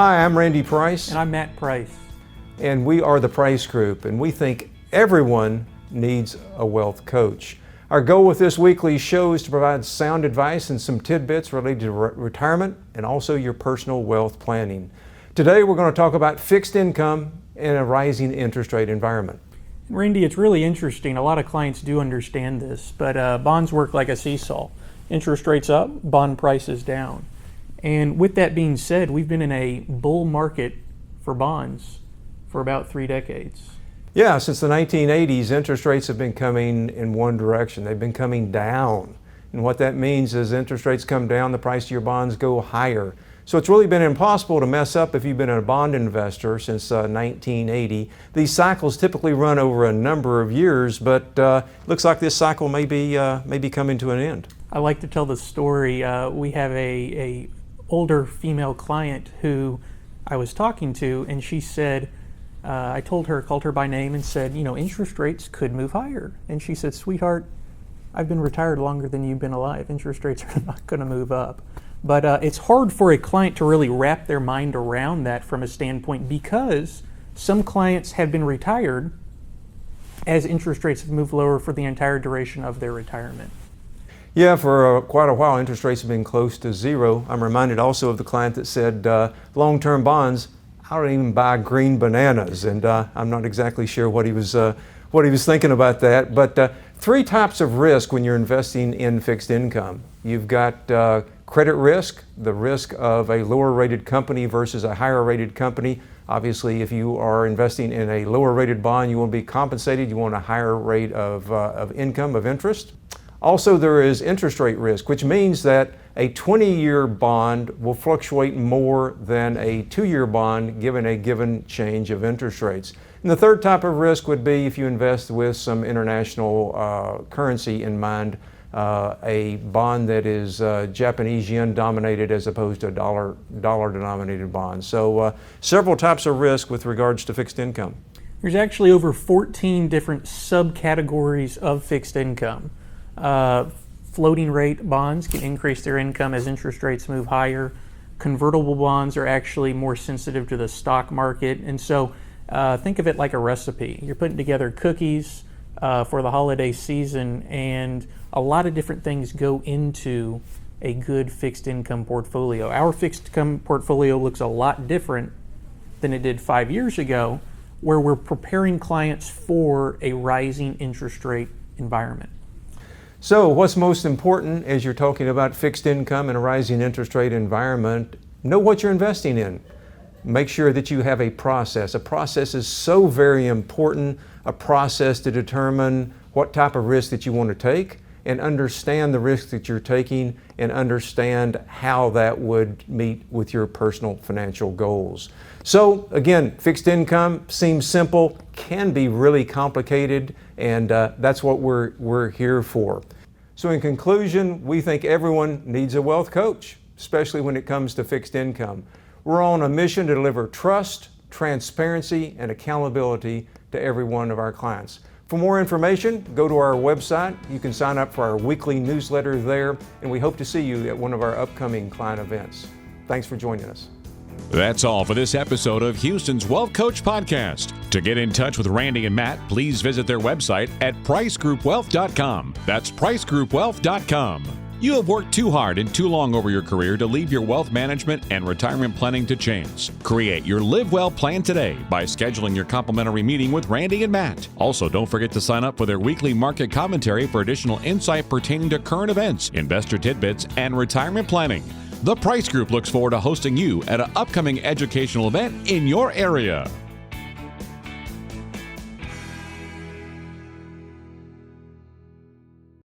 Hi, I'm Randy Price. And I'm Matt Price. And we are the Price Group, and we think everyone needs a wealth coach. Our goal with this weekly show is to provide sound advice and some tidbits related to retirement and also your personal wealth planning. Today we're going to talk about fixed income in a rising interest rate environment. Randy, it's really interesting. A lot of clients do understand this, but bonds work like a seesaw. Interest rates up, bond prices down. And with that being said, we've been in a bull market for bonds for about 3 decades. Yeah, since the 1980s, interest rates have been coming in one direction. They've been coming down. And what that means is interest rates come down, the price of your bonds go higher. So it's really been impossible to mess up if you've been a bond investor since 1980. These cycles typically run over a number of years, but looks like this cycle may be coming to an end. I like to tell the story. We have a older female client who I was talking to, and she said, I called her by name and said, interest rates could move higher. And she said, sweetheart, I've been retired longer than you've been alive. Interest rates are not going to move up. But it's hard for a client to really wrap their mind around that from a standpoint, because some clients have been retired as interest rates have moved lower for the entire duration of their retirement. Yeah, for quite a while, interest rates have been close to zero. I'm reminded also of the client that said, long-term bonds, I don't even buy green bananas. And I'm not exactly sure what he was thinking about that. But 3 types of risk when you're investing in fixed income. You've got credit risk, the risk of a lower rated company versus a higher rated company. Obviously, if you are investing in a lower rated bond, you want to be compensated. You want a higher rate of income, of interest. Also, there is interest rate risk, which means that a 20-year bond will fluctuate more than a 2-year bond given a given change of interest rates. And the third type of risk would be if you invest with some international currency in mind, a bond that is Japanese yen dominated as opposed to a dollar denominated bond. So several types of risk with regards to fixed income. There's actually over 14 different subcategories of fixed income. Floating rate bonds can increase their income as interest rates move higher. Convertible bonds are actually more sensitive to the stock market. And so think of it like a recipe. You're putting together cookies for the holiday season, and a lot of different things go into a good fixed income portfolio. Our fixed income portfolio looks a lot different than it did 5 years ago, where we're preparing clients for a rising interest rate environment. So what's most important as you're talking about fixed income in a rising interest rate environment? Know what you're investing in. Make sure that you have a process. A process is so very important, a process to determine what type of risk that you want to take and understand the risk that you're taking and understand how that would meet with your personal financial goals. So again, fixed income seems simple, can be really complicated, and that's what we're here for. So in conclusion, we think everyone needs a wealth coach, especially when it comes to fixed income. We're on a mission to deliver trust, transparency, and accountability to every one of our clients. For more information, go to our website. You can sign up for our weekly newsletter there, and we hope to see you at one of our upcoming client events. Thanks for joining us. That's all for this episode of Houston's Wealth Coach Podcast. To get in touch with Randy and Matt, please visit their website at pricegroupwealth.com. That's pricegroupwealth.com. You have worked too hard and too long over your career to leave your wealth management and retirement planning to chance. Create your Live Well plan today by scheduling your complimentary meeting with Randy and Matt. Also, don't forget to sign up for their weekly market commentary for additional insight pertaining to current events, investor tidbits, and retirement planning. The Price Group looks forward to hosting you at an upcoming educational event in your area.